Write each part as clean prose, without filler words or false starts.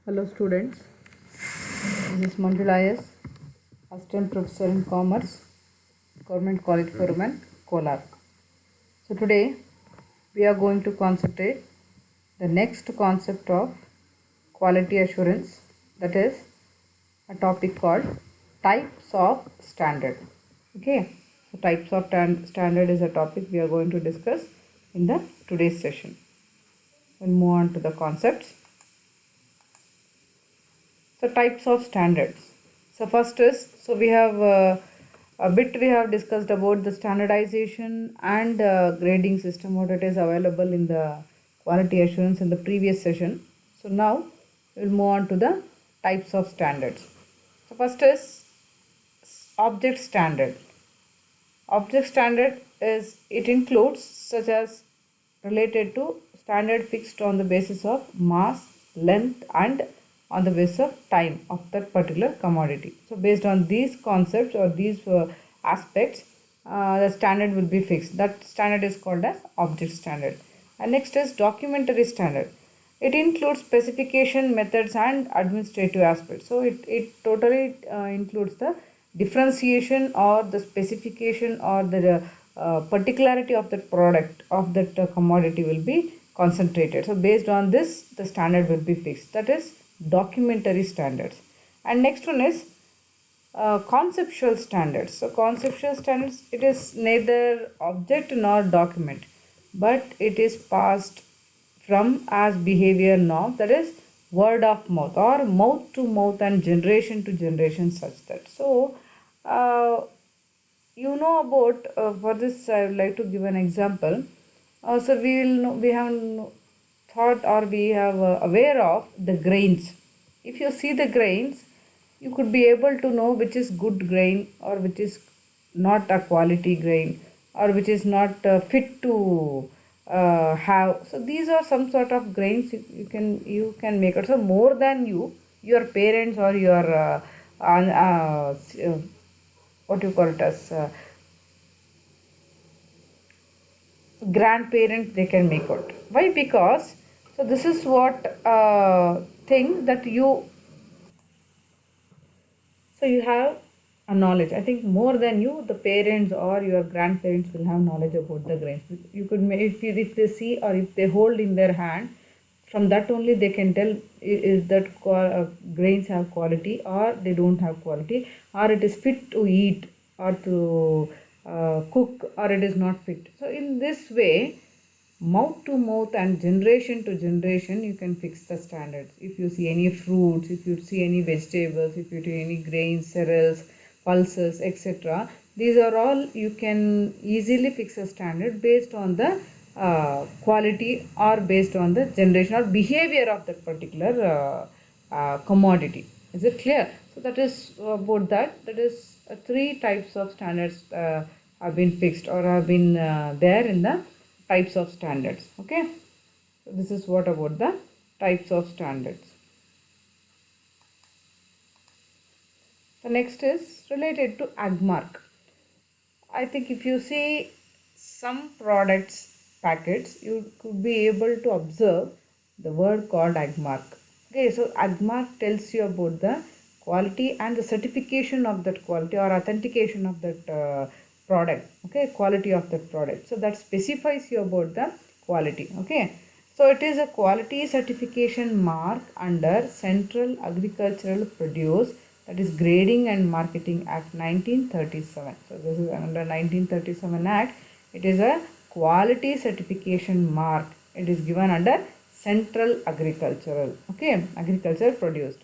Hello students, this is MANJULA, Assistant Professor in Commerce, Government College for Women, Kolar. So today we are going to concentrate the next concept of quality assurance, that is a topic called types of standard. Okay, so types of standard is a topic we are going to discuss in the today's session. We'll move on to the concepts. So types of standards. So first is, so we have we have discussed about the standardization and grading system, what it is available in the quality assurance in the previous session. So now we will move on to the types of standards. So first is object standard. Object standard is, it includes such as related to standard fixed on the basis of mass, length and on the basis of time of that particular commodity. So based on these concepts or these aspects, the standard will be fixed. That standard is called as object standard. And next is documentary standard. It includes specification, methods and administrative aspects. So it totally includes the differentiation or the specification or the particularity of that product, of that commodity will be concentrated. So based on this, the standard will be fixed. That is documentary standards. And next one is conceptual standards. So conceptual standards, it is neither object nor document, but it is passed from as behavior norm, that is word of mouth or mouth to mouth and generation to generation, such that. So you know about for this I would like to give an example. So we have thought or we have aware of the grains. If you see the grains, you could be able to know which is good grain or which is not a quality grain or which is not fit to have. So these are some sort of grains you can make it. So more than your parents or your what you call it as grandparents, they can make out. Why? Because so this is what thing that you have a knowledge. I think more than you, the parents or your grandparents will have knowledge about the grains. You could if they see or if they hold in their hand, from that only they can tell is that grains have quality or they don't have quality, or it is fit to eat or to cook, or it is not fit. So in this way, mouth to mouth and generation to generation, you can fix the standards. If you see any fruits, if you see any vegetables, if you see any grains, cereals, pulses, etc., these are all you can easily fix a standard based on the quality or based on the generation or behavior of that particular commodity. Is it clear? So that is about that. That is three types of standards have been fixed or have been there in the types of standards. Okay, so this is what about the types of standards. The next is related to Admark. I think if you see some products packets, you could be able to observe the word called Admark. Okay, so Admark tells you about the quality and the certification of that quality or authentication of that product. Okay, quality of that product. So that specifies you about the quality. Okay, so it is a quality certification mark under Central Agricultural Produce, that is Grading and Marketing Act 1937. So this is under 1937 Act. It is a quality certification mark. It is given under Central Agricultural. Okay, agriculture produced.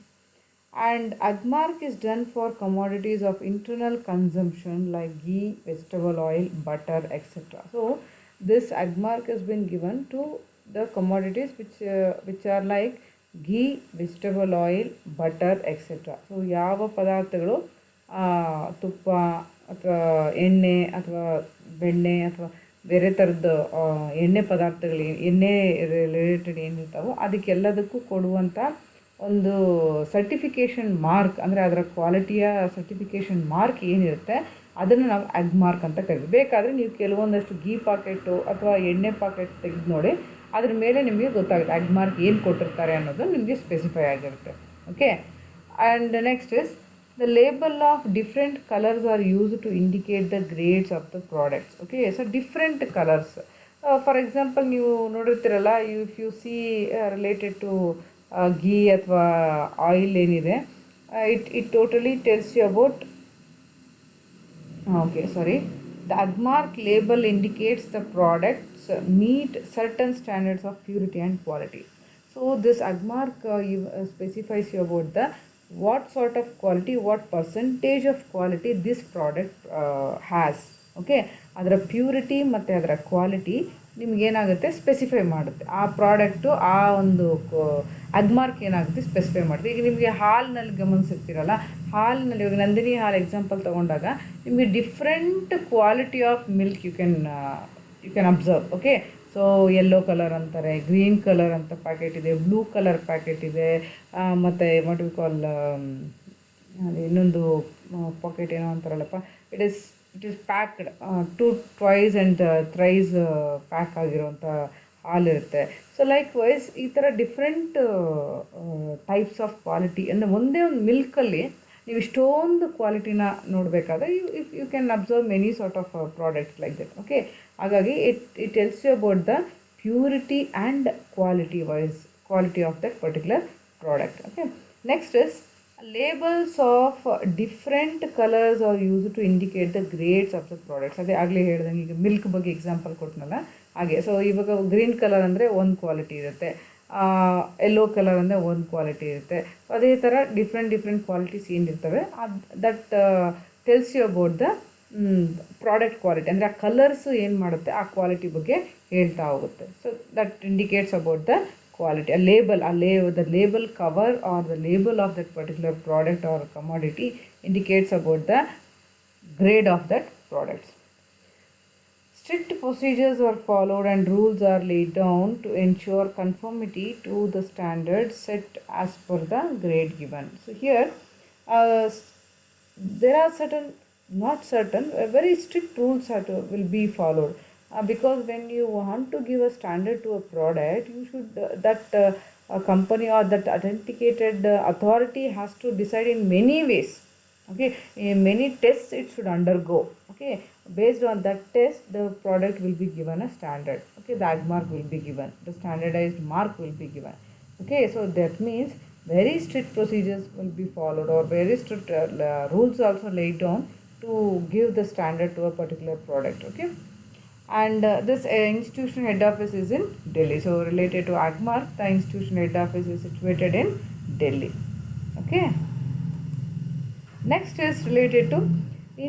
And Admark is done for commodities of internal consumption like ghee, vegetable oil, butter, etc. So this Admark has been given to the commodities which are like ghee, vegetable oil, butter, etc. So ಯಾವ ಪದಾರ್ಥಗಳು ತುಪ್ಪ ಅಥವಾ ಎಣ್ಣೆ ಅಥವಾ ಬೆಣ್ಣೆ ಅಥವಾ ಬೇರೆ ಥರದ್ದು ಎಣ್ಣೆ ಪದಾರ್ಥಗಳು, ಎಣ್ಣೆ ರಿಲೇಟೆಡ್ ಏನಿರ್ತಾವೋ ಅದಕ್ಕೆಲ್ಲದಕ್ಕೂ ಕೊಡುವಂಥ ಒಂದು ಸರ್ಟಿಫಿಕೇಷನ್ ಮಾರ್ಕ್, ಅಂದರೆ ಅದರ ಕ್ವಾಲಿಟಿಯ ಸರ್ಟಿಫಿಕೇಷನ್ ಮಾರ್ಕ್ ಏನಿರುತ್ತೆ ಅದನ್ನು ನಾವು Admark ಅಂತ ಕರಿತೀವಿ. ಬೇಕಾದರೆ ನೀವು ಕೆಲವೊಂದಷ್ಟು ಘೀ ಪಾಕೆಟು ಅಥವಾ ಎಣ್ಣೆ ಪಾಕೆಟ್ ತೆಗೆದು ನೋಡಿ, ಅದ್ರ ಮೇಲೆ ನಿಮಗೆ ಗೊತ್ತಾಗುತ್ತೆ ಅಗ್ಮಾರ್ಕ್ ಏನು ಕೊಟ್ಟಿರ್ತಾರೆ ಅನ್ನೋದು ನಿಮಗೆ ಸ್ಪೆಸಿಫೈ ಆಗಿರುತ್ತೆ. Okay, and next is the label of different colors are used to indicate the grades of the products. Okay, so different colors, for example ನೀವು ನೋಡಿರ್ತೀರಲ್ಲ, if you see related to ghee ಅಥವಾ oil ಏನಿದೆ, it totally tells you about the Admark label indicates the products meet certain standards of purity and quality. So this Admark specifies you about the what sort of quality, what percentage of quality this product has. Okay, ಅದರ purity ಮತ್ತು ಅದರ quality ನಿಮಗೇನಾಗುತ್ತೆ specify ಮಾಡುತ್ತೆ. ಆ product ಆ ಒಂದು ಅಗ್ಮಾರ್ಕ್ ಏನಾಗುತ್ತೆ specify ಮಾಡುತ್ತೆ. ಈಗ ನಿಮಗೆ ಹಾಲಿನಲ್ಲಿ ಗಮನಿಸಿರ್ತೀರಲ್ಲ, ಹಾಲಿನಲ್ಲಿ ಇವಾಗ ನಂದಿನಿ ಹಾಲು ಎಕ್ಸಾಂಪಲ್ ತೊಗೊಂಡಾಗ ನಿಮಗೆ different quality of milk you can observe. Okay, so yellow colour ಅಂತಾರೆ, ಗ್ರೀನ್ ಕಲರ್ ಅಂತ ಪ್ಯಾಕೆಟ್ ಇದೆ, ಬ್ಲೂ ಕಲರ್ ಪ್ಯಾಕೆಟ್ ಇದೆ, ಮತ್ತು ವಾಟ್ ವಿ ಕಾಲ್ ಇನ್ನೊಂದು ಪಾಕೆಟ್ ಏನೋ ಅಂತಾರಲ್ಲಪ್ಪ, it is packed twice and thrice pack ಆಗಿರೋವಂಥ ಹಾಲಿರುತ್ತೆ. ಸೊ ಲೈಕ್ ವೈಸ್ ಈ ಥರ ಡಿಫ್ರೆಂಟ್ ಟೈಪ್ಸ್ ಆಫ್ ಕ್ವಾಲಿಟಿ ಅಂದರೆ ಒಂದೇ ಒಂದು ಮಿಲ್ಕಲ್ಲಿ ನೀವು ಇಷ್ಟೊಂದು ಕ್ವಾಲಿಟಿನ ನೋಡಬೇಕಾದ್ರೆ you can observe many sort of products like that. Okay, ಹಾಗಾಗಿ it tells you about the purity and quality of that particular product. Okay, next is labels of different colors are used to indicate the grades of the products. ಅದೇ ಆಗಲೇ ಹೇಳ್ದಂಗೆ ಈಗ milk ಬಗ್ಗೆ example ಕೊಡ್ತೀನಲ್ಲ ಹಾಗೆ. So ಇವಾಗ green colour ಅಂದರೆ ಒಂದು quality ಇರುತ್ತೆ, ಯೆಲ್ಲೋ ಕಲರ್ ಅಂದರೆ ಒಂದು ಕ್ವಾಲಿಟಿ ಇರುತ್ತೆ. ಸೊ ಅದೇ ಥರ ಡಿಫ್ರೆಂಟ್ ಕ್ವಾಲಿಟೀಸ್ ಏನಿರ್ತವೆ that tells you about the product quality. ಅಂದರೆ ಆ ಕಲರ್ಸು ಏನು ಮಾಡುತ್ತೆ ಆ ಕ್ವಾಲಿಟಿ ಬಗ್ಗೆ ಹೇಳ್ತಾ ಹೋಗುತ್ತೆ. So that indicates about the quality. The label cover or the label of that particular product or commodity indicates about the grade of that product. Strict procedures are followed and rules are laid down to ensure conformity to the standards set as per the grade given. So here there are very strict rules will be followed. Because when you want to give a standard to a product, you should a company or that authenticated authority has to decide in many ways. Okay, in many tests it should undergo. Okay, based on that test the product will be given a standard. Okay, the Admark will be given, the standardized mark will be given. Okay, so that means very strict procedures will be followed or very strict rules also laid down to give the standard to a particular product. Okay, and this institution head office is in Delhi. So related to Admark, the institution head office is situated in Delhi. Okay, next is related to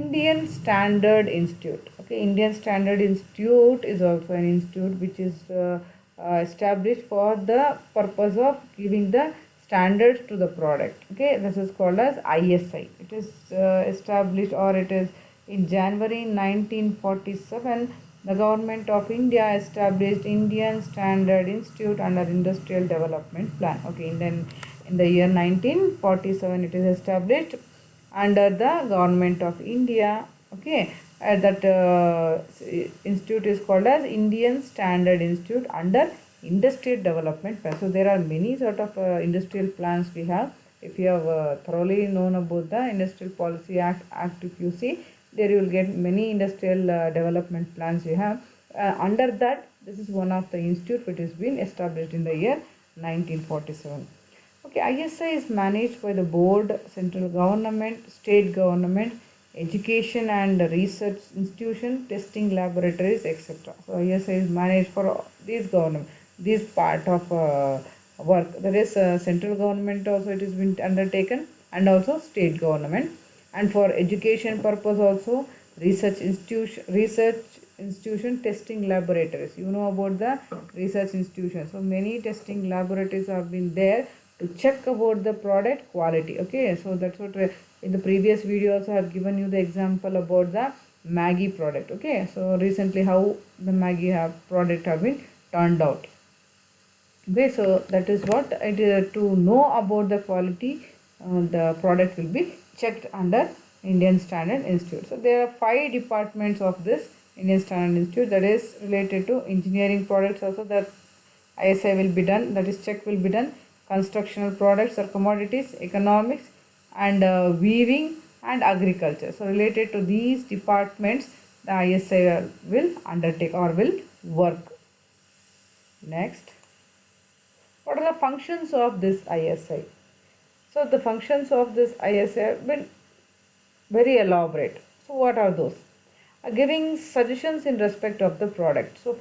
Indian Standard Institute. Okay, Indian Standard Institute is also an institute which is established for the purpose of giving the standards to the product. Okay, this is called as ISI. It is established, or it is in January 1947. The government of India established Indian Standard Institute under Industrial Development Plan. Okay, in the year 1947 it is established under the government of India. Okay, that institute is called as Indian Standard Institute under Industrial Development Plan. So there are many sort of industrial plans we have. If you have thoroughly known about the Industrial Policy Act, if you see, there you will get many industrial development plans you have. Under that, this is one of the institute which has been established in the year 1947. Okay, ISI is managed by the board, central government, state government, education and research institution, testing laboratories, etc. So ISI is managed for these government, this part of work. There is central government also it has been undertaken, and also state government. And for education purpose also research institution, testing laboratories. You know about the research institution. So many testing laboratories have been there to check about the product quality. Okay, so that's what in the previous video also I have given you the example about the Maggi product. Okay, so recently how the Maggi product have been turned out. Okay, so that is what it is. To know about the quality, the product will be checked under Indian Standard Institute. So there are 5 departments of this Indian Standard Institute, that is related to engineering products also, that ISI will be done, that is check will be done. Constructional products or commodities, economics, and weaving and agriculture. So related to these departments, the ISI will undertake or will work. Next, what are the functions of this ISI? So the functions of this ISI have been very elaborate. So what are those? Giving suggestions in respect of the product. So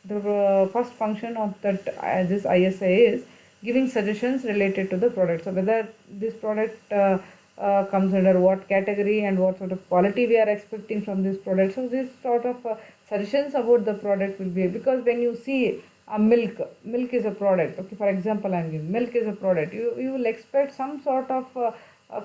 the first function of that this ISI is giving suggestions related to the product. So whether this product comes under what category and what sort of quality we are expecting from this product. So this sort of suggestions about the product will be, because when you see a milk is a product. Okay, for example, I'm giving milk is a product. You will expect some sort of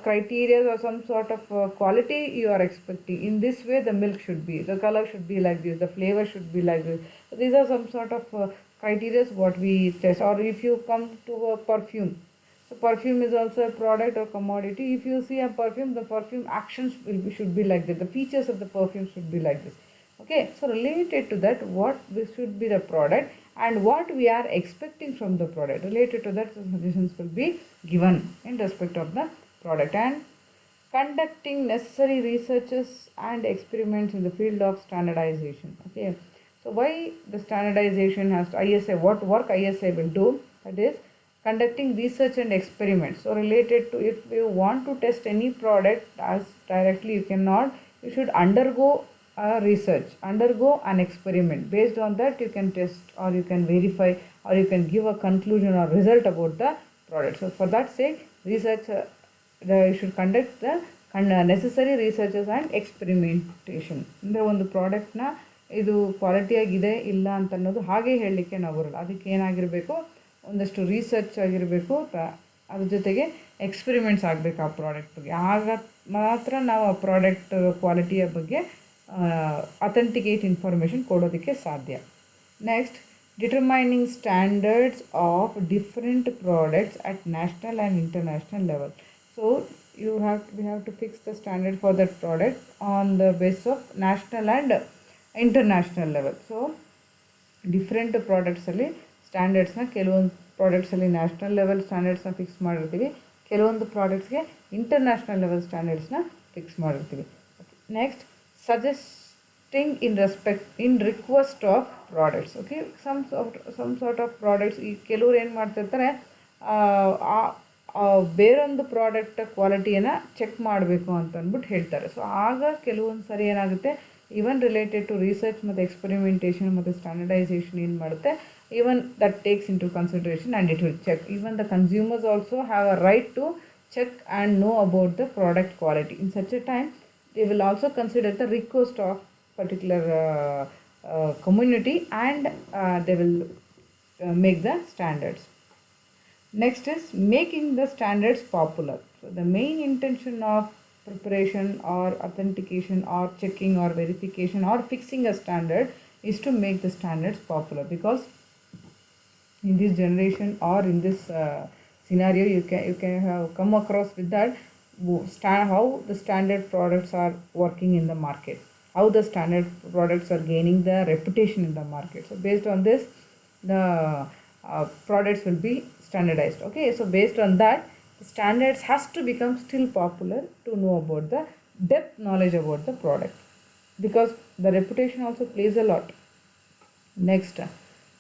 criteria or some sort of quality you are expecting. In this way, the milk should be, the color should be like this, the flavor should be like this. So these are some sort of criteria what we test. Or if you come to a perfume, so perfume is also a product or commodity. If you see a perfume, the perfume actions should be like this. The features of the perfume should be like this. Okay, so related to that, what this should be the product and what we are expecting from the product. Related to that, the suggestions will be given in respect of the product. And conducting necessary researches and experiments in the field of standardization. Okay, so why the standardization has to, ISI, what work ISI will do, that is conducting research and experiments. So related to, if you want to test any product as directly, you cannot, you should undergo a research, undergo an experiment. Based on that, you can test or you can verify or you can give a conclusion or result about the product. So for that sake, research you should conduct the necessary researches and experimentation. ಅಂದರೆ ಒಂದು ಪ್ರಾಡಕ್ಟ್ನ ಇದು ಕ್ವಾಲಿಟಿಯಾಗಿದೆ ಇಲ್ಲ ಅಂತ ಅನ್ನೋದು ಹಾಗೆ ಹೇಳಲಿಕ್ಕೆ ನಾವು ಬರೋಲ್ಲ. ಅದಕ್ಕೆ ಏನಾಗಿರಬೇಕು, ಒಂದಷ್ಟು ರಿಸರ್ಚ್ ಆಗಿರಬೇಕು, ಅದ್ರ ಜೊತೆಗೆ ಎಕ್ಸ್ಪೆರಿಮೆಂಟ್ಸ್ ಆಗಬೇಕು ಆ ಪ್ರಾಡಕ್ಟ್ ಬಗ್ಗೆ. ಆಗ ಮಾತ್ರ ನಾವು ಆ ಪ್ರಾಡಕ್ಟ್ ಕ್ವಾಲಿಟಿಯ ಬಗ್ಗೆ ಅಥೆಂಟಿಕೇಟ್ ಇನ್ಫಾರ್ಮೇಷನ್ ಕೊಡೋದಕ್ಕೆ ಸಾಧ್ಯ. Next, determining standards of different products at national and international level. So we have to fix the standard for that product on the basis of national and international level. So different products ಅಲ್ಲಿ standards ನ, ಕೆಲವೊಂದು products ಅಲ್ಲಿ national level standards ನ fix ಮಾಡಿರ್ತೀವಿ, ಕೆಲವೊಂದು ಪ್ರಾಡಕ್ಟ್ಸ್ಗೆ international level standards ನ fix ಮಾಡಿರ್ತೀವಿ. Next, in request of products. Okay, some sort of products, ಈ ಕೆಲವರು ಏನು ಮಾಡ್ತಿರ್ತಾರೆ, ಬೇರೊಂದು ಪ್ರಾಡಕ್ಟ್ ಕ್ವಾಲಿಟಿಯನ್ನು ಚೆಕ್ ಮಾಡಬೇಕು ಅಂತ ಅಂದ್ಬಿಟ್ಟು ಹೇಳ್ತಾರೆ. ಸೊ ಆಗ ಕೆಲವೊಂದು ಸರಿ ಏನಾಗುತ್ತೆ, ಈವನ್ ರಿಲೇಟೆಡ್ ಟು ರಿಸರ್ಚ್ ಮತ್ತು ಎಕ್ಸ್ಪೆರಿಮೆಂಟೇಷನ್ ಮತ್ತು ಸ್ಟ್ಯಾಂಡರ್ಡೈಸೇಷನ್ ಏನು ಮಾಡುತ್ತೆ, even that takes into consideration and it will check. Even the consumers also have a right to check and know about the product quality. In such a time, they will also consider the request of particular community and they will make the standards. Next is making the standards popular. So the main intention of preparation or authentication or checking or verification or fixing a standard is to make the standards popular, because in this generation or in this scenario you can have come across with that how the standard products are working in the market, how the standard products are gaining the reputation in the market. So based on this, the products will be standardized. Okay, so based on that, the standards has to become still popular to know about the depth knowledge about the product, because the reputation also plays a lot. Next,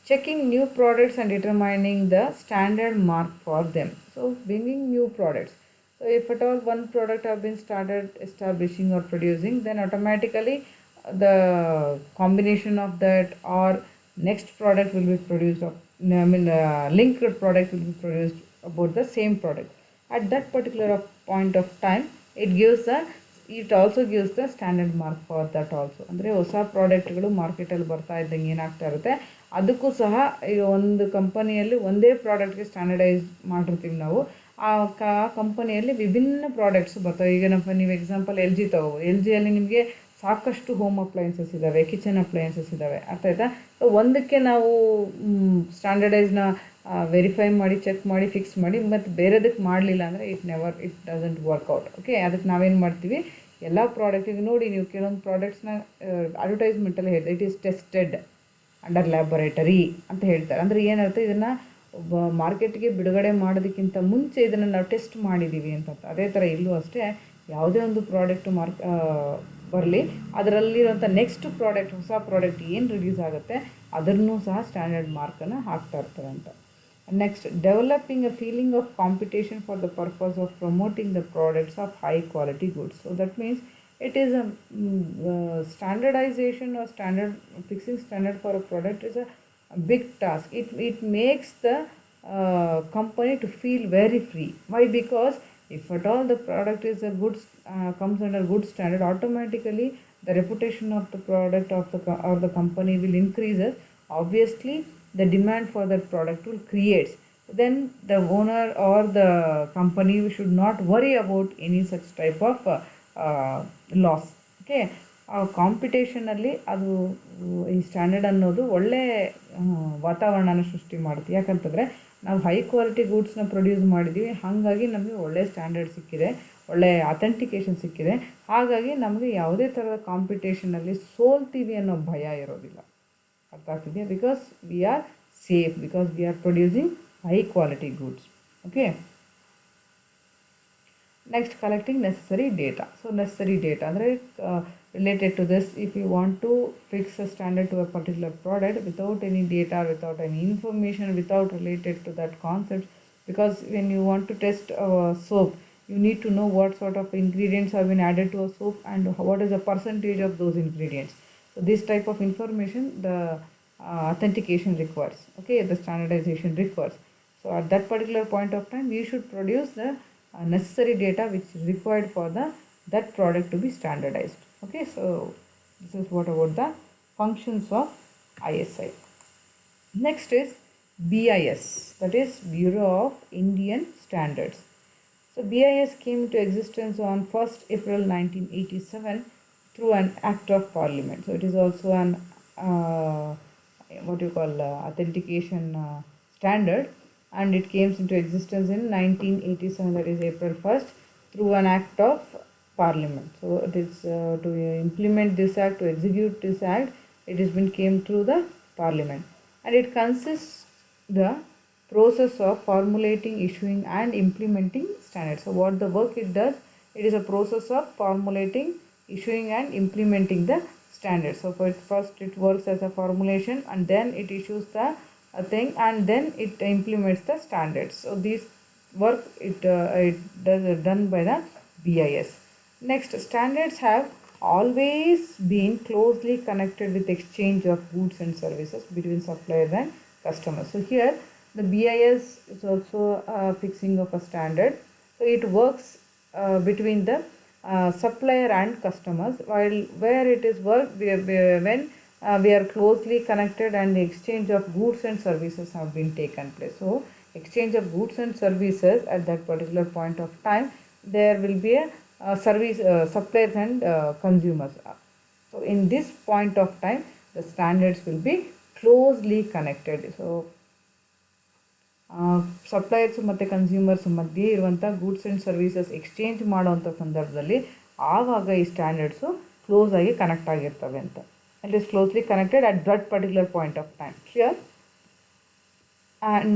checking new products and determining the standard mark for them. So bringing new products. So if at all one product have been started establishing or producing, then automatically the combination of that or next product will be produced, linked product will be produced about the same product. At that particular point of time, it also gives the standard mark for that also. ಅಂದರೆ ಹೊಸ ಪ್ರಾಡಕ್ಟ್ಗಳು ಮಾರ್ಕೆಟಲ್ಲಿ ಬರ್ತಾ ಇದ್ದಂಗೆ ಏನಾಗ್ತಾ ಇರುತ್ತೆ, ಅದಕ್ಕೂ ಸಹ ಈಗ ಒಂದು ಕಂಪನಿಯಲ್ಲಿ ಒಂದೇ ಪ್ರಾಡಕ್ಟ್ಗೆ ಸ್ಟ್ಯಾಂಡರ್ಡೈಸ್ ಮಾಡಿರ್ತೀವಿ ನಾವು, ಆ ಕಂಪನಿಯಲ್ಲಿ ವಿಭಿನ್ನ ಪ್ರಾಡಕ್ಟ್ಸ್ ಬರ್ತವೆ. ಈಗ ನೀವು ಎಕ್ಸಾಂಪಲ್ LG ತಗೋಬೋದು. LGಯಲ್ಲಿ ನಿಮಗೆ ಸಾಕಷ್ಟು ಹೋಮ್ ಅಪ್ಲಯನ್ಸಸ್ ಇದ್ದಾವೆ, ಕಿಚನ್ ಅಪ್ಲಯನ್ಸಸ್ ಇದ್ದಾವೆ, ಅರ್ಥ ಆಯ್ತಾ? ಸೊ ಒಂದಕ್ಕೆ ನಾವು ಸ್ಟ್ಯಾಂಡರ್ಡೈಸ್ನ ವೆರಿಫೈ ಮಾಡಿ ಚೆಕ್ ಮಾಡಿ ಫಿಕ್ಸ್ ಮಾಡಿ ಮತ್ತು ಬೇರೆದಕ್ಕೆ ಮಾಡಲಿಲ್ಲ ಅಂದರೆ ಇಟ್ ಡಸಂಟ್ ವರ್ಕ್ಔಟ್. ಓಕೆ, ಅದಕ್ಕೆ ನಾವೇನು ಮಾಡ್ತೀವಿ, ಎಲ್ಲ ಪ್ರಾಡಕ್ಟಿಗೆ ನೋಡಿ, ನೀವು ಕೆಲವೊಂದು ಪ್ರಾಡಕ್ಟ್ಸ್ನ ಅಡ್ವರ್ಟೈಸ್ಮೆಂಟಲ್ಲಿ ಹೇಳಿದೆ, it is tested. Under laboratory ಅಂತ ಹೇಳ್ತಾರೆ. ಅಂದರೆ ಏನರ್ಥ, ಇದನ್ನು ಮಾರ್ಕೆಟ್ಗೆ ಬಿಡುಗಡೆ ಮಾಡೋದಕ್ಕಿಂತ ಮುಂಚೆ ಇದನ್ನು ನಾವು ಟೆಸ್ಟ್ ಮಾಡಿದ್ದೀವಿ ಅಂತ. ಅದೇ ಥರ ಇಲ್ಲೂ ಅಷ್ಟೇ, ಯಾವುದೇ ಒಂದು ಪ್ರಾಡಕ್ಟು ಬರಲಿ, ಅದರಲ್ಲಿರುವಂಥ ನೆಕ್ಸ್ಟ್ ಪ್ರಾಡಕ್ಟ್, ಹೊಸ ಪ್ರಾಡಕ್ಟ್ ಏನು ರಿಲೀಸ್ ಆಗುತ್ತೆ ಅದನ್ನು ಸಹ ಸ್ಟ್ಯಾಂಡರ್ಡ್ ಮಾರ್ಕನ್ನು ಹಾಕ್ತಾ ಇರ್ತಾರೆ ಅಂತ. Next, developing a feeling of competition for the purpose of promoting the products of high quality goods. So that means it is a standardization or fixing standard for a product is a big task. It makes the company to feel very free. Why? Because if at all the product is a good comes under good standard, automatically the reputation of the product or the company will increases. Obviously the demand for that product will create. Then the owner or the company should not worry about any such type of loss. Okay, ಕಾಂಪಿಟೇಷನಲ್ಲಿ ಅದು ಈ standard ಅನ್ನೋದು ಒಳ್ಳೆ ವಾತಾವರಣನ ಸೃಷ್ಟಿ ಮಾಡುತ್ತೆ. ಯಾಕಂತಂದರೆ ನಾವು high quality ಗೂಡ್ಸ್ನ produce ಮಾಡಿದ್ದೀವಿ, ಹಾಗಾಗಿ ನಮಗೆ ಒಳ್ಳೆ ಸ್ಟ್ಯಾಂಡರ್ಡ್ ಸಿಕ್ಕಿದೆ, ಒಳ್ಳೆ ಅಥೆಂಟಿಕೇಷನ್ ಸಿಕ್ಕಿದೆ. ಹಾಗಾಗಿ ನಮಗೆ ಯಾವುದೇ ಥರದ ಕಾಂಪಿಟೇಷನಲ್ಲಿ ಸೋಲ್ತೀವಿ ಅನ್ನೋ ಭಯ ಇರೋದಿಲ್ಲ. ಅರ್ಥ ಆಗ್ತಿದೆಯಾ? Because we are safe, because we are producing high quality goods. Okay, next, collecting necessary data. So necessary data ಅಂದರೆ related to this, if you want to fix a standard to a particular product without any data, without any information, without related to that concept, because when you want to test soap, you need to know what sort of ingredients have been added to a soap and what is the percentage of those ingredients. So this type of information the authentication requires. Okay, the standardization requires. So at that particular point of time, we should produce the necessary data which is required for that product to be standardized. Okay, so this is what about the functions of ISI. Next is BIS, that is Bureau of Indian Standards. So BIS came into existence on 1st April 1987 through an act of parliament. So it is also an authentication standard, and it came into existence in 1987, that is April 1st, through an act of parliament. So it is to implement this act, to execute this act, it has been came through the parliament, and it consists the process of formulating, issuing and implementing standards. So what the work it does, it is a process of formulating, issuing and implementing the standards. So first it works as a formulation, and then it issues the thing, and then it implements the standards. So this work it does done by the BIS. Next, standards have always been closely connected with exchange of goods and services between suppliers and customers. So here the BIS is also a fixing of a standard. So it works between the supplier and customers, while where it is worked when we are closely connected and the exchange of goods and services have been taken place. So exchange of goods and services at that particular point of time, there will be a service suppliers and consumers. So in this point of time, the standards will be closely connected. So suppliers ಮತ್ತು consumers ಮಧ್ಯೆ ಇರುವಂಥ goods and services exchange ಮಾಡೋವಂಥ ಸಂದರ್ಭದಲ್ಲಿ ಆವಾಗ ಈ standards close ಆಗಿ connect ಆಗಿರ್ತವೆ ಅಂತ. It is closely connected at that particular point of time. Clear?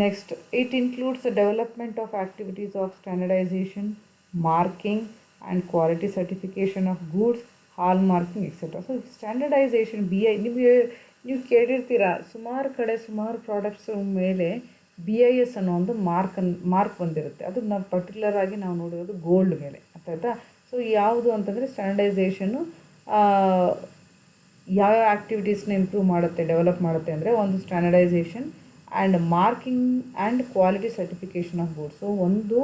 Next, it includes the development of activities of standardization, marking and quality certification of goods, hallmarking, etc. So standardization, ನೀವು ಕೇಳಿರ್ತೀರ, ಸುಮಾರು ಕಡೆ ಸುಮಾರು products ಮೇಲೆ BIS ಅನ್ನೋ ಒಂದು mark ಬಂದಿರುತ್ತೆ. ಅದು ನಾವು ಪರ್ಟಿಕ್ಯುಲರ್ ಆಗಿ ನಾವು ನೋಡಿರೋದು ಗೋಲ್ಡ್ ಮೇಲೆ, ಅರ್ಥ ಆಯ್ತಾ? ಸೊ ಯಾವುದು ಅಂತಂದರೆ ಸ್ಟ್ಯಾಂಡರ್ಡೈಸೇಷನು ಯಾವ ಆ್ಯಕ್ಟಿವಿಟೀಸ್ನ ಇಂಪ್ರೂವ್ ಮಾಡುತ್ತೆ, ಡೆವಲಪ್ ಮಾಡುತ್ತೆ ಅಂದರೆ, ಒಂದು standardisation and marking and quality certification of goods. So ಒಂದು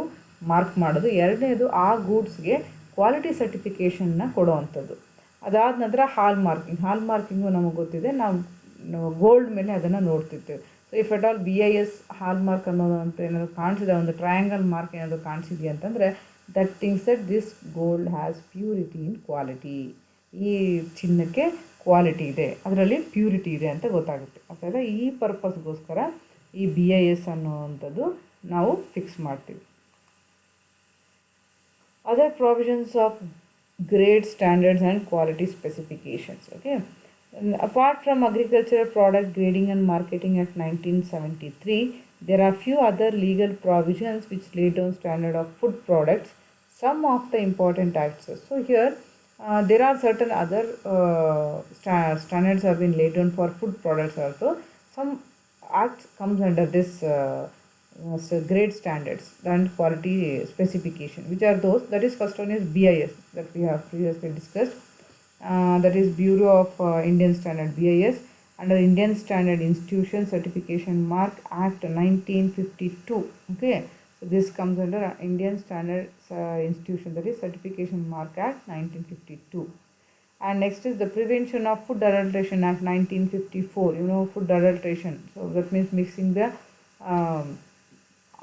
ಮಾರ್ಕ್ ಮಾಡೋದು, ಎರಡನೇದು ಆ ಗೂಡ್ಸ್ಗೆ ಕ್ವಾಲಿಟಿ ಸರ್ಟಿಫಿಕೇಷನ್ನ ಕೊಡೋವಂಥದ್ದು. ಅದಾದ ನಂತರ ಹಾಲ್ ಮಾರ್ಕಿಂಗು ನಮಗೆ ಗೊತ್ತಿದೆ, ನಾವು ಗೋಲ್ಡ್ ಮೇಲೆ ಅದನ್ನು ನೋಡ್ತಿರ್ತೇವೆ. So if at all BIS hallmark ಅನ್ನೋದು ಅಂತ ಏನಾದರೂ ಕಾಣಿಸಿದೆ, ಒಂದು ಟ್ರಯಾಂಗಲ್ ಮಾರ್ಕ್ ಏನಾದರೂ ಕಾಣಿಸಿದೆಯಾ ಅಂತಂದರೆ, that things that this gold has purity in quality. ಈ ಚಿನ್ನಕ್ಕೆ ಕ್ವಾಲಿಟಿ ಇದೆ, ಅದರಲ್ಲಿ ಪ್ಯೂರಿಟಿ ಇದೆ ಅಂತ ಗೊತ್ತಾಗುತ್ತೆ. ಅರ್ಥಾಯ್ತಾ? ಈ ಪರ್ಪಸ್ಗೋಸ್ಕರ ಈ BIS ಅನ್ನೋವಂಥದ್ದು ನಾವು ಫಿಕ್ಸ್ ಮಾಡ್ತೀವಿ. Other provisions of grade standards and quality specifications. Okay, And apart from Agricultural Product Grading and Marketing Act 1973, there are few other legal provisions which lay down standard of food products. Some of the important acts. So here there are certain other standards have been laid down for food products also. Some acts comes under this so grade standards and quality specification. Which are those? That is, first one is BIS that we have previously discussed. That is Bureau of Indian Standard, BIS, under Indian Standard Institution Certification Mark Act 1952. Okay, so this comes under Indian Standard Institution, that is Certification Mark Act 1952. And next is the Prevention of Food Adulteration Act 1954. You know, food adulteration. So that means mixing the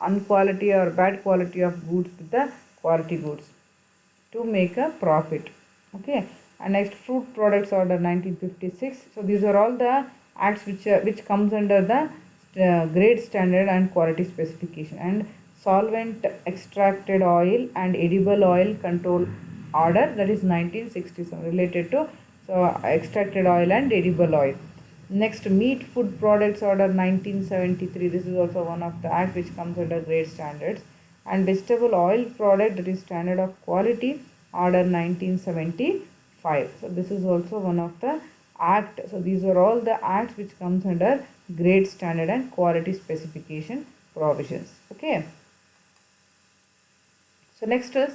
unquality or bad quality of goods with the quality goods to make a profit. Okay, and next Fruit Products Order 1956. So these are all the acts which comes under the grade standard and quality specification. And Solvent Extracted Oil and Edible Oil Control Order, that is 1967, related to extracted oil and edible oil. Next, Meat Food Products Order 1973. This is also one of the act which comes under grade standards. And Vegetable Oil Product, that is Standard of Quality Order 1975. So this is also one of the act. So these are all the acts which comes under grade standard and quality specification provisions. Okay. So next is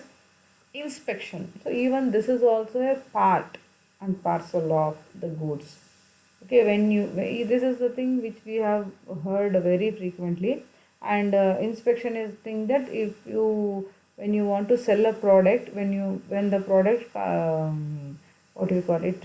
inspection. So even this is also a part and parcel of the goods. Okay, this is the thing which we have heard very frequently, and inspection is thing that when you want to sell a product, when the product what do you call it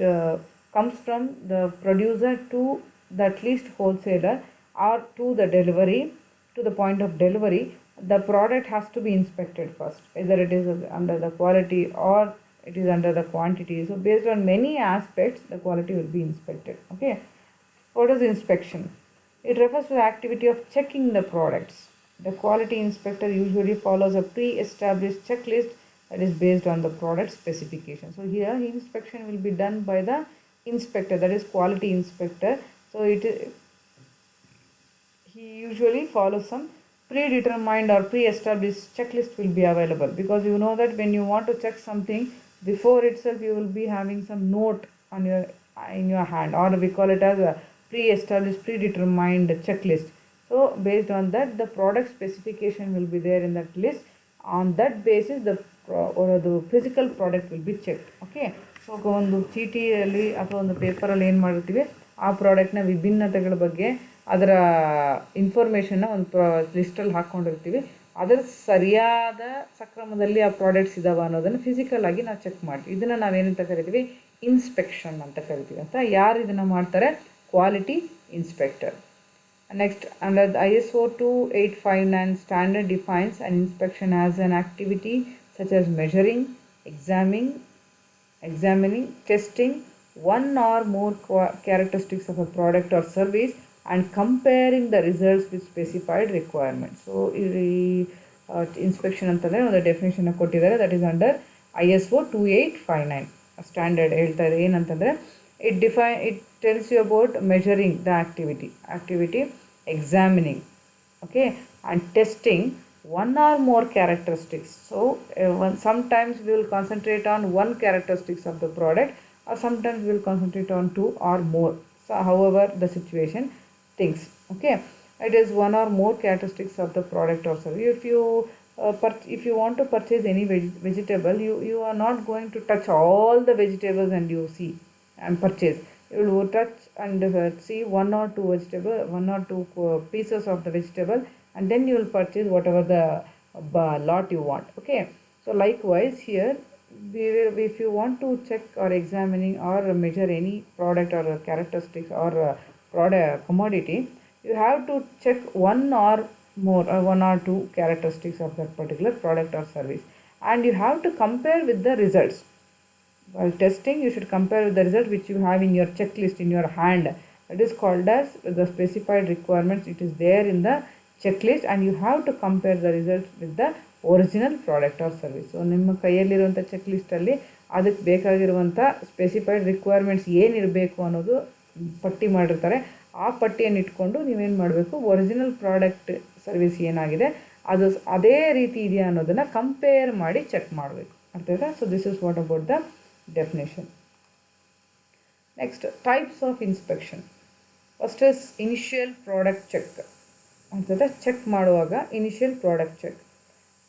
comes from the producer to the at least wholesaler or to the point of delivery, the product has to be inspected first, either it is under the quality or it is under the quantity. So based on many aspects, the quality will be inspected. Okay, what is inspection? It refers to the activity of checking the products. The quality inspector usually follows a pre-established checklist that is based on the product specification. So here inspection will be done by the inspector, that is quality inspector. So he usually follows some predetermined or pre-established checklist will be available, because you know that when you want to check something, before itself you will be having some note on in your hand, or we call it as a pre-established predetermined checklist. So based on that, the product specification will be there in that list. On that basis, the physical product will be checked. Okay, so ಒಂದು ಚೀಟಿಯಲ್ಲಿ ಅಥವಾ ಒಂದು ಪೇಪರಲ್ಲಿ ಏನು ಮಾಡಿರ್ತೀವಿ, ಆ ಪ್ರಾಡಕ್ಟ್ನ ವಿಭಿನ್ನತೆಗಳ ಬಗ್ಗೆ ಅದರ ಇನ್ಫಾರ್ಮೇಷನ್ನ ಒಂದು ಲಿಸ್ಟಲ್ಲಿ ಹಾಕ್ಕೊಂಡಿರ್ತೀವಿ. ಅದರ ಸರಿಯಾದ ಸಕ್ರಮದಲ್ಲಿ ಆ ಪ್ರಾಡಕ್ಟ್ಸ್ ಇದಾವೆ ಅನ್ನೋದನ್ನು ಫಿಸಿಕಲ್ ಆಗಿ ನಾವು ಚೆಕ್ ಮಾಡ್ತೀವಿ. ಇದನ್ನು ನಾವೇನಂತ ಕರಿತೀವಿ? ಇನ್ಸ್ಪೆಕ್ಷನ್ ಅಂತ ಕರಿತೀವಿ. ಅಂತ ಯಾರು ಇದನ್ನು ಮಾಡ್ತಾರೆ? Quality inspector. Next, under the ISO 2859 standard defines an inspection as an activity such as measuring, examining, testing one or more characteristics of a product or service and comparing the results with specified requirements. So, inspection antandre ಒಂದು definition ಕೊಟ್ಟಿದ್ದಾರೆ, that is under ISO 2859 standard. ಹೇಳ್ತಾರೆ ಏನಂತಂದರೆ, it tells you about measuring the activity, examining, okay, and testing one or more characteristics. So sometimes we will concentrate on one characteristics of the product, or sometimes we will concentrate on two or more. So however the situation thinks. Okay, it is one or more characteristics of the product or service. If you want to purchase any vegetable, you are not going to touch all the vegetables and you see and purchase. You will touch and see one or two pieces of the vegetable, and then you will purchase whatever the lot you want. Okay, so likewise here, if you want to check or examining or measure any product or characteristics or product commodity, you have to check one or two characteristics of that particular product or service, and you have to compare with the results. While testing, you should compare with the result which you have in your checklist in your hand. It is called as the specified requirements. It is there in the checklist, and you have to compare the results with the original product or service. So ನಿಮ್ಮ ಕೈಯಲ್ಲಿರುವಂಥ check ಲಿಸ್ಟಲ್ಲಿ ಅದಕ್ಕೆ ಬೇಕಾಗಿರುವಂಥ specified requirements ಏನಿರಬೇಕು ಅನ್ನೋದು ಪಟ್ಟಿ ಮಾಡಿರ್ತಾರೆ. ಆ ಪಟ್ಟಿಯನ್ನು ಇಟ್ಕೊಂಡು ನೀವೇನು ಮಾಡಬೇಕು, ಒರಿಜಿನಲ್ ಪ್ರಾಡಕ್ಟ್ ಸರ್ವಿಸ್ ಏನಾಗಿದೆ ಅದು ಅದೇ ರೀತಿ ಇದೆಯಾ ಅನ್ನೋದನ್ನು ಕಂಪೇರ್ ಮಾಡಿ ಚೆಕ್ ಮಾಡಬೇಕು. ಅರ್ಥ ಆಯ್ತಾ? So this is what about the definition. Next, types of inspection. First is initial product check. ಅರ್ಥಾಯ್ತಾ? ಚೆಕ್ ಮಾಡುವಾಗ initial product check.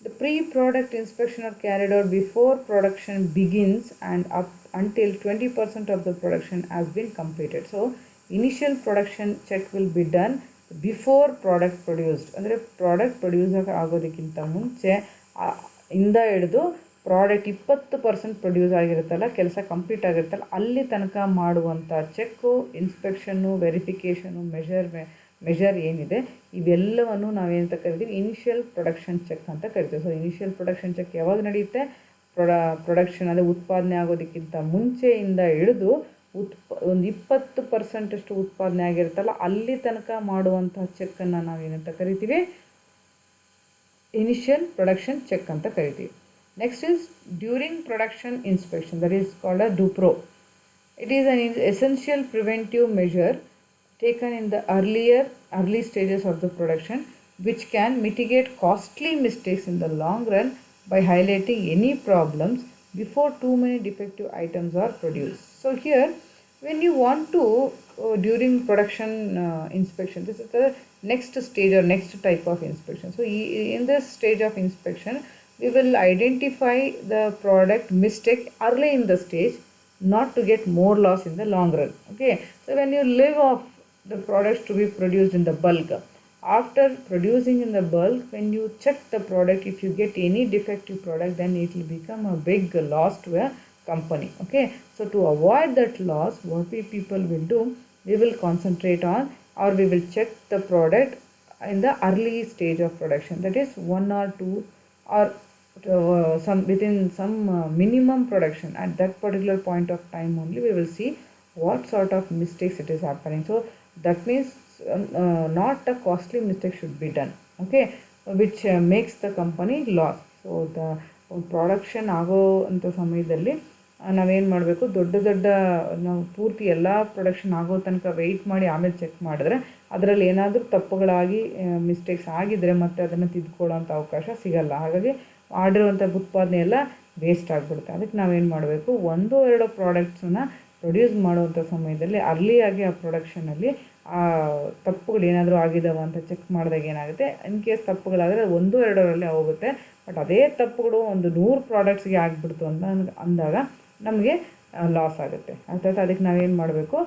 The pre-product inspection are carried out before production begins and up until 20% of the production has been completed. So, initial production check will be done before product produced. ಅಂದರೆ product produce ಆಗೋದಕ್ಕಿಂತ ಮುಂಚೆ ಇಂದ ಹಿಡಿದು product 20% produce ಆಗಿರುತ್ತಲ್ಲ, ಕೆಲಸ complete ಆಗಿರುತ್ತಲ್ಲ, ಅಲ್ಲಿ ತನಕ ಮಾಡುವಂಥ cheque, inspection, verification, measure ಏನಿದೆ ಇವೆಲ್ಲವನ್ನು ನಾವೇನಂತ ಕರಿತೀವಿ, ಇನಿಷಿಯಲ್ ಪ್ರೊಡಕ್ಷನ್ ಚೆಕ್ ಅಂತ ಕರಿತೀವಿ. ಸೊ ಇನಿಷಿಯಲ್ ಪ್ರೊಡಕ್ಷನ್ ಚೆಕ್ ಯಾವಾಗ ನಡೆಯುತ್ತೆ? ಪ್ರೊಡಕ್ಷನ್ ಅಂದರೆ ಉತ್ಪಾದನೆ ಆಗೋದಕ್ಕಿಂತ ಮುಂಚೆಯಿಂದ ಹಿಡಿದು ಒಂದು 20% ಉತ್ಪಾದನೆ ಆಗಿರುತ್ತಲ್ಲ ಅಲ್ಲಿ ತನಕ ಮಾಡುವಂಥ ಚೆಕ್ಕನ್ನು ನಾವೇನಂತ ಕರಿತೀವಿ, ಇನಿಷಿಯಲ್ ಪ್ರೊಡಕ್ಷನ್ ಚೆಕ್ ಅಂತ ಕರಿತೀವಿ. Next is during production inspection, that is called a DUPRO. It is an essential preventive measure taken in the early stages of the production, which can mitigate costly mistakes in the long run by highlighting any problems before too many defective items are produced. So here, when you want to during production inspection, this is the next stage or next type of inspection. So in this stage of inspection, we will identify the product mistake early in the stage, not to get more loss in the long run. Okay, so when you live off the products to be produced in the bulk, after producing in the bulk, when you check the product, if you get any defective product, then it will become a big loss to a company. Okay, so to avoid that loss, what we people will do, we will concentrate on, or we will check the product in the early stage of production, that is 1 or 2 or some within some minimum production. At that particular point of time only we will see what sort of mistakes it is happening. So that means not a costly mistake should be done, okay, which makes the company loss. So the production ಆಗೋ ಅಂಥ ಸಮಯದಲ್ಲಿ ನಾವೇನು ಮಾಡಬೇಕು, ದೊಡ್ಡ ನಾವು ಪೂರ್ತಿ ಎಲ್ಲ production ಆಗೋ ತನಕ ವೆಯ್ಟ್ ಮಾಡಿ ಆಮೇಲೆ ಚೆಕ್ ಮಾಡಿದ್ರೆ ಅದರಲ್ಲಿ ಏನಾದರೂ ತಪ್ಪುಗಳಾಗಿ ಮಿಸ್ಟೇಕ್ಸ್ ಆಗಿದ್ದರೆ ಮತ್ತೆ ಅದನ್ನು ತಿದ್ಕೊಳ್ಳೋಂಥ ಅವಕಾಶ ಸಿಗಲ್ಲ. ಹಾಗಾಗಿ ಮಾಡಿರುವಂಥ ಉತ್ಪಾದನೆ ಎಲ್ಲ ವೇಸ್ಟ್ ಆಗಿಬಿಡುತ್ತೆ. ಅದಕ್ಕೆ ನಾವೇನು ಮಾಡಬೇಕು, 1-2 ಪ್ರಾಡಕ್ಟ್ಸನ್ನು ಪ್ರೊಡ್ಯೂಸ್ ಮಾಡುವಂಥ ಸಮಯದಲ್ಲಿ ಅರ್ಲಿಯಾಗಿ ಆ ಪ್ರೊಡಕ್ಷನಲ್ಲಿ ಆ ತಪ್ಪುಗಳು ಏನಾದರೂ ಆಗಿದ್ದಾವೆ ಅಂತ ಚೆಕ್ ಮಾಡಿದಾಗ ಏನಾಗುತ್ತೆ, ಇನ್ ಕೇಸ್ ತಪ್ಪುಗಳಾದರೆ 1-2ರಲ್ಲಿ ಹೋಗುತ್ತೆ. ಬಟ್ ಅದೇ ತಪ್ಪುಗಳು ಒಂದು 100 ಪ್ರಾಡಕ್ಟ್ಸ್ಗೆ ಆಗಿಬಿಡ್ತು ಅಂತ ಅಂದಾಗ ನಮಗೆ ಲಾಸ್ ಆಗುತ್ತೆ. ಅರ್ಥಾತ್ ಅದಕ್ಕೆ ನಾವೇನು ಮಾಡಬೇಕು,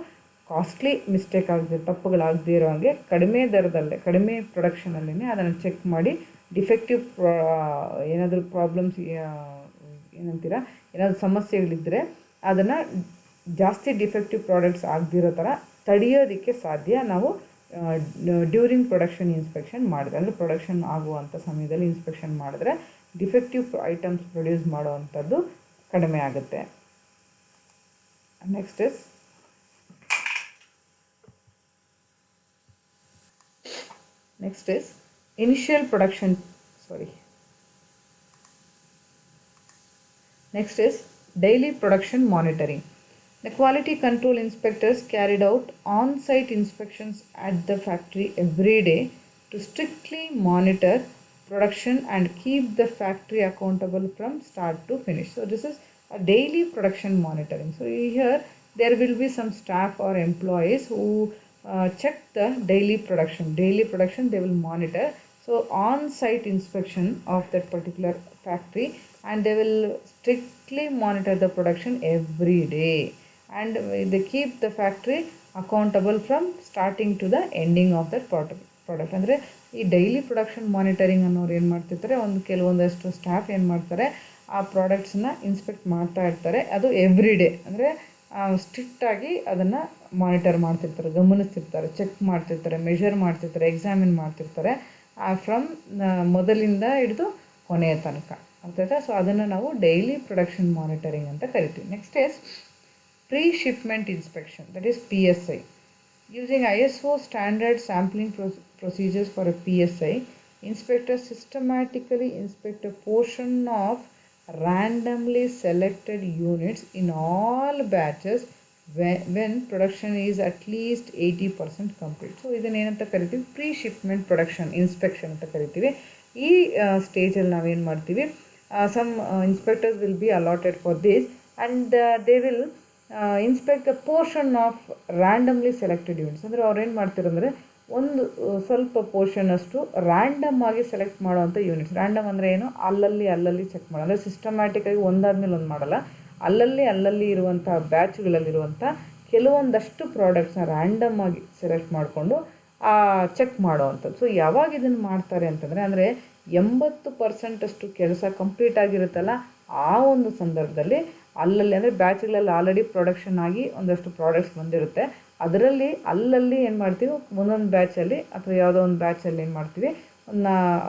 ಕಾಸ್ಟ್ಲಿ ಮಿಸ್ಟೇಕ್ ಆಗದೆ, ತಪ್ಪುಗಳಾಗದೇ ಇರೋ ಹಾಗೆ ಕಡಿಮೆ ದರದಲ್ಲೇ, ಕಡಿಮೆ ಪ್ರೊಡಕ್ಷನಲ್ಲೇ ಅದನ್ನು ಚೆಕ್ ಮಾಡಿ ಡಿಫೆಕ್ಟಿವ್ ಏನಾದರೂ ಪ್ರಾಬ್ಲಮ್ಸ್ ಏನಂತೀರ, ಏನಾದರೂ ಸಮಸ್ಯೆಗಳಿದ್ದರೆ ಅದನ್ನು ಜಾಸ್ತಿ ಡಿಫೆಕ್ಟಿವ್ ಪ್ರಾಡಕ್ಟ್ಸ್ ಆಗದಿರೋ ಥರ ತಡೆಯೋದಕ್ಕೆ ಸಾಧ್ಯ ನಾವು ಡ್ಯೂರಿಂಗ್ ಪ್ರೊಡಕ್ಷನ್ ಇನ್ಸ್ಪೆಕ್ಷನ್ ಮಾಡಿದ್ರೆ. ಅಂದರೆ ಪ್ರೊಡಕ್ಷನ್ ಆಗುವಂಥ ಸಮಯದಲ್ಲಿ ಇನ್ಸ್ಪೆಕ್ಷನ್ ಮಾಡಿದ್ರೆ ಡಿಫೆಕ್ಟಿವ್ ಐಟಮ್ಸ್ ಪ್ರೊಡ್ಯೂಸ್ ಮಾಡುವಂಥದ್ದು ಕಡಿಮೆ ಆಗುತ್ತೆ. Next is initial production Next is daily production monitoring. The quality control inspectors carried out on-site inspections at the factory every day to strictly monitor production and keep the factory accountable from start to finish. So this is a daily production monitoring. So here there will be some staff or employees who check the daily production. Daily production they will monitor. So on-site inspection of that particular factory, and they will strictly monitor the production every day, and they keep the factory accountable from starting to the ending of that product. ಅಂದರೆ ಈ daily production monitoring ಅನ್ನೋರು ಏನು ಮಾಡ್ತಿರ್ತಾರೆ, ಕೆಲವೊಂದಷ್ಟು staff ಏನು ಮಾಡ್ತಾರೆ, ಆ ಪ್ರಾಡಕ್ಟ್ಸನ್ನ inspect ಮಾಡ್ತಾ ಇರ್ತಾರೆ. ಅದು ಎವ್ರಿ ಡೇ, ಅಂದರೆ ಸ್ಟ್ರಿಕ್ಟಾಗಿ ಅದನ್ನು ಮಾನಿಟರ್ ಮಾಡ್ತಿರ್ತಾರೆ, ಗಮನಿಸ್ತಿರ್ತಾರೆ, ಚೆಕ್ ಮಾಡ್ತಿರ್ತಾರೆ, ಮೆಷರ್ ಮಾಡ್ತಿರ್ತಾರೆ, ಎಕ್ಸಾಮಿನ್ ಮಾಡ್ತಿರ್ತಾರೆ, ಫ್ರಮ್ ಮೊದಲಿಂದ ಹಿಡಿದು ಕೊನೆಯ ತನಕ. ಅರ್ಥಾಯ್ತಾ? ಸೊ ಅದನ್ನು ನಾವು ಡೈಲಿ ಪ್ರೊಡಕ್ಷನ್ ಮಾನಿಟರಿಂಗ್ ಅಂತ ಕರಿತೀವಿ. Next is pre-shipment inspection, that is PSI. Using ISO standard sampling procedures for a PSI, inspectors systematically inspect a portion of randomly selected units in all batches when production is at least 80% complete. So ಇದನ್ನು ಏನಂತ ಕರಿತೀವಿ, pre shipment production inspection ಅಂತ ಕರಿತೀವಿ. ಈ ಸ್ಟೇಜಲ್ಲಿ ನಾವೇನು ಮಾಡ್ತೀವಿ, some inspectors will be allotted for this, and they will inspect a portion of randomly selected units. ಅಂದರೆ ಅವ್ರು ಏನು ಮಾಡ್ತಿರಂದರೆ ಒಂದು ಸ್ವಲ್ಪ ಪೋರ್ಷನ್ ಅಷ್ಟು ರ್ಯಾಂಡಮ್ ಆಗಿ ಸೆಲೆಕ್ಟ್ ಮಾಡೋವಂಥ ಯೂನಿಟ್ಸ್. ರ್ಯಾಂಡಮ್ ಅಂದರೆ ಏನು, ಅಲ್ಲಲ್ಲಿ ಚೆಕ್ ಮಾಡೋದು, ಅಂದರೆ ಸಿಸ್ಟಮ್ಯಾಟಿಕ್ಕಾಗಿ ಒಂದಾದ್ಮೇಲೆ ಒಂದು ಮಾಡಲ್ಲ, ಅಲ್ಲಲ್ಲಿ ಇರುವಂಥ ಬ್ಯಾಚ್ಗಳಲ್ಲಿರುವಂಥ ಕೆಲವೊಂದಷ್ಟು ಪ್ರಾಡಕ್ಟ್ಸ್ನ ರ್ಯಾಂಡಮ್ ಆಗಿ ಸೆಲೆಕ್ಟ್ ಮಾಡಿಕೊಂಡು ಚೆಕ್ ಮಾಡೋವಂಥದ್ದು. ಸೊ ಯಾವಾಗ ಇದನ್ನು ಮಾಡ್ತಾರೆ ಅಂತಂದರೆ, ಅಂದರೆ 80% ಅಷ್ಟು ಕೆಲಸ ಕಂಪ್ಲೀಟ್ ಆಗಿರುತ್ತಲ್ಲ, ಆ ಒಂದು ಸಂದರ್ಭದಲ್ಲಿ ಅಲ್ಲಲ್ಲಿ ಅಂದರೆ ಬ್ಯಾಚ್ಗಳಲ್ಲಿ ಆಲ್ರೆಡಿ ಪ್ರೊಡಕ್ಷನ್ ಆಗಿ ಒಂದಷ್ಟು ಪ್ರಾಡಕ್ಟ್ಸ್ ಬಂದಿರುತ್ತೆ, ಅದರಲ್ಲಿ ಅಲ್ಲಲ್ಲಿ ಏನು ಮಾಡ್ತೀವಿ, ಒಂದೊಂದು ಬ್ಯಾಚಲ್ಲಿ ಅಥವಾ ಯಾವುದೋ ಒಂದು ಬ್ಯಾಚಲ್ಲಿ ಏನು ಮಾಡ್ತೀವಿ,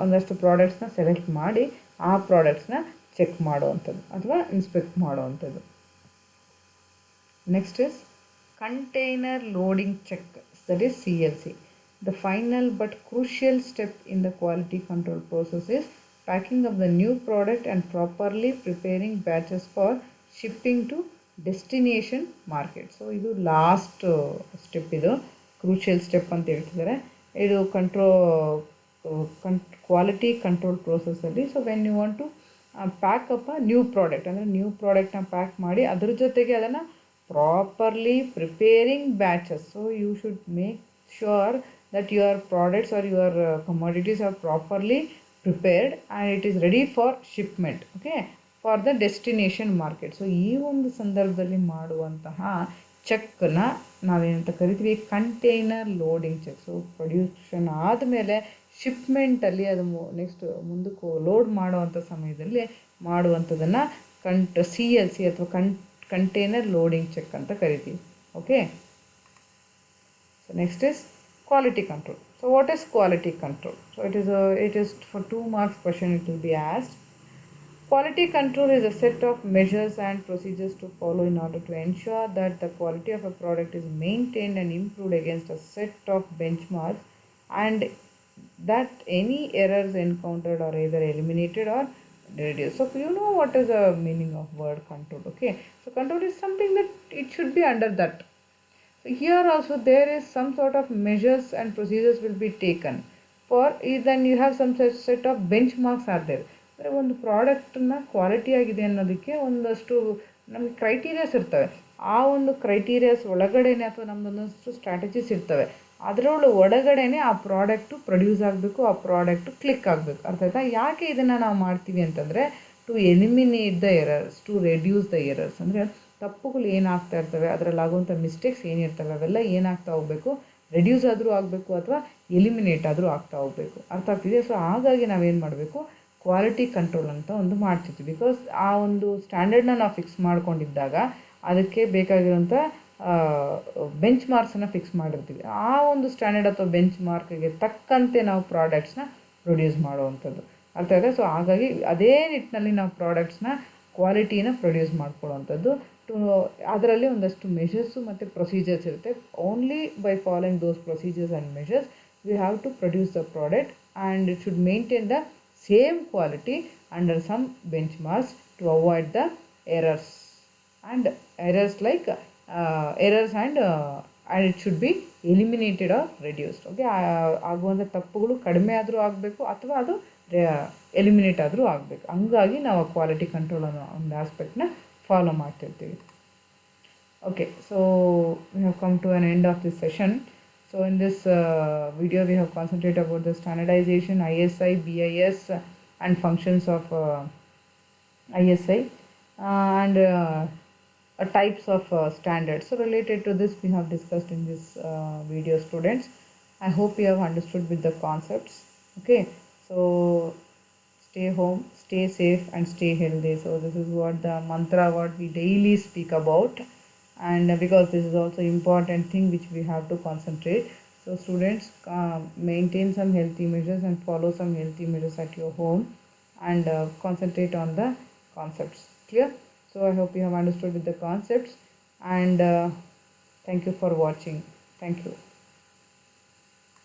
ಒಂದಷ್ಟು ಪ್ರಾಡಕ್ಟ್ಸ್ನ ಸೆಲೆಕ್ಟ್ ಮಾಡಿ ಆ ಪ್ರಾಡಕ್ಟ್ಸ್ನ ಚೆಕ್ ಮಾಡುವಂಥದ್ದು ಅಥವಾ ಇನ್ಸ್ಪೆಕ್ಟ್ ಮಾಡುವಂಥದ್ದು. Next is container loading check, that is CLC. The final but crucial step in the quality control process is packing of the new product and properly preparing batches for shipping to destination market. So ಇದು last step, ಇದು crucial step ಅಂತ ಹೇಳ್ತಿದ್ದಾರೆ. ಇದು quality control ಪ್ರೋಸೆಸ್ಸಲ್ಲಿ. So when you want to pack up a new product, ಅಂದರೆ new ಪ್ರಾಡಕ್ಟ್ನ pack ಮಾಡಿ ಅದ್ರ ಜೊತೆಗೆ ಅದನ್ನು properly preparing batches. So you should make sure that your products or your commodities are properly prepared and it is ready for shipment, okay, for the destination market. So ಈ ಒಂದು ಸಂದರ್ಭದಲ್ಲಿ ಮಾಡುವಂತಹ ಚೆಕ್ನ ನಾವೇನಂತ ಕರಿತೀವಿ, ಕಂಟೈನರ್ ಲೋಡಿಂಗ್ ಚೆಕ್. ಸೊ ಪ್ರೊಡ್ಯೂಕ್ಷನ್ ಆದಮೇಲೆ ಶಿಪ್ಮೆಂಟಲ್ಲಿ ಅದು next ಮುಂದಕ್ಕೆ ಲೋಡ್ ಮಾಡುವಂಥ ಸಮಯದಲ್ಲಿ ಮಾಡುವಂಥದ್ದನ್ನು CLC ಅಥವಾ ಕಂಟೈನರ್ ಲೋಡಿಂಗ್ ಚೆಕ್ ಅಂತ ಕರಿತೀವಿ. Okay, so next is quality control. So what is quality control? So it is for 2 marks question it will be asked. Quality control is a set of measures and procedures to follow in order to ensure that the quality of a product is maintained and improved against a set of benchmarks, and that any errors encountered are either eliminated or reduced. So you know what is the meaning of word control, okay? So control is something that it should be under that. So here also there is some sort of measures and procedures will be taken for, then you have some set of benchmarks are there. ಅಂದರೆ ಒಂದು ಪ್ರಾಡಕ್ಟನ್ನ quality ಆಗಿದೆ ಅನ್ನೋದಕ್ಕೆ ಒಂದಷ್ಟು ನಮಗೆ criterias ಇರ್ತವೆ. ಆ ಒಂದು criterias ಒಳಗಡೆನೆ ಅಥವಾ ನಮ್ಮದೊಂದಷ್ಟು ಸ್ಟ್ರಾಟಜೀಸ್ ಇರ್ತವೆ, ಅದರೊಳಗೆ ಒಳಗಡೆನೆ ಆ ಪ್ರಾಡಕ್ಟು ಪ್ರೊಡ್ಯೂಸ್ ಆಗಬೇಕು, ಆ ಪ್ರಾಡಕ್ಟು ಕ್ಲಿಕ್ ಆಗಬೇಕು. ಅರ್ಥ ಆಯ್ತಾ? ಯಾಕೆ ಇದನ್ನು ನಾವು ಮಾಡ್ತೀವಿ ಅಂತಂದರೆ, to eliminate the errors, to reduce the errors. ಅಂದರೆ ತಪ್ಪುಗಳು ಏನಾಗ್ತಾ ಇರ್ತವೆ, ಅದರಲ್ಲಾಗುವಂಥ ಮಿಸ್ಟೇಕ್ಸ್ ಏನಿರ್ತವೆ ಅವೆಲ್ಲ ಏನಾಗ್ತಾ ಹೋಗಬೇಕು, ರೆಡ್ಯೂಸ್ ಆದರೂ ಆಗಬೇಕು ಅಥವಾ ಎಲಿಮಿನೇಟ್ ಆದರೂ ಆಗ್ತಾ ಹೋಗಬೇಕು. ಅರ್ಥ ಆಗ್ತಿದೆ? ಸೊ ಹಾಗಾಗಿ ನಾವೇನು ಮಾಡಬೇಕು, ಕ್ವಾಲಿಟಿ ಕಂಟ್ರೋಲ್ ಅಂತ ಒಂದು ಮಾಡ್ತಿದ್ವಿ. ಬಿಕಾಸ್ ಆ ಒಂದು ಸ್ಟ್ಯಾಂಡರ್ಡ್ನ ನಾವು ಫಿಕ್ಸ್ ಮಾಡ್ಕೊಂಡಿದ್ದಾಗ ಅದಕ್ಕೆ ಬೇಕಾಗಿರೋಂಥ ಬೆಂಚ್ ಮಾರ್ಕ್ಸನ್ನು ಫಿಕ್ಸ್ ಮಾಡಿರ್ತೀವಿ. ಆ ಒಂದು ಸ್ಟ್ಯಾಂಡರ್ಡ್ ಅಥವಾ ಬೆಂಚ್ ಮಾರ್ಕ್ಗೆ ತಕ್ಕಂತೆ ನಾವು ಪ್ರಾಡಕ್ಟ್ಸ್ನ ಪ್ರೊಡ್ಯೂಸ್ ಮಾಡುವಂಥದ್ದು. ಅರ್ಥ ಆಗಿದೆ? ಸೊ ಹಾಗಾಗಿ ಅದೇ ನಿಟ್ಟಿನಲ್ಲಿ ನಾವು ಪ್ರಾಡಕ್ಟ್ಸ್ನ ಕ್ವಾಲಿಟಿನ ಪ್ರೊಡ್ಯೂಸ್ ಮಾಡ್ಕೊಳ್ಳೋವಂಥದ್ದು. ಅದರಲ್ಲಿ ಒಂದಷ್ಟು ಮೆಷರ್ಸು ಮತ್ತು ಪ್ರೊಸೀಜರ್ಸ್ ಇರುತ್ತೆ. Only by following those procedures and measures we have to produce the product, and it should maintain the same quality under some benchmarks to avoid the errors and it should be eliminated or reduced. Okay, ಆಗುವಂಥ ತಪ್ಪುಗಳು ಕಡಿಮೆ ಆದರೂ ಆಗಬೇಕು ಅಥವಾ ಅದು eliminate ಆದರೂ ಆಗಬೇಕು. ಹಂಗಾಗಿ ನಾವು ಕ್ವಾಲಿಟಿ ಕಂಟ್ರೋಲ್ ಅನ್ನೋ ಒಂದು ಆಸ್ಪೆಕ್ಟ್ನ ಫಾಲೋ ಮಾಡ್ತಿರ್ತೀವಿ. Okay, so we have come to an end of this session. So in this video we have concentrated about the standardization, ISI, BIS and functions of ISI and types of standards. So related to this we have discussed in this video, students. I hope you have understood with the concepts. Okay, so stay home, stay safe and stay healthy. So this is what the mantra what we daily speak about, and because this is also important thing which we have to concentrate. So students, maintain some healthy measures and follow some healthy measures at your home, and concentrate on the concepts. Clear? So I hope you have understood with the concepts, and thank you for watching. Thank you.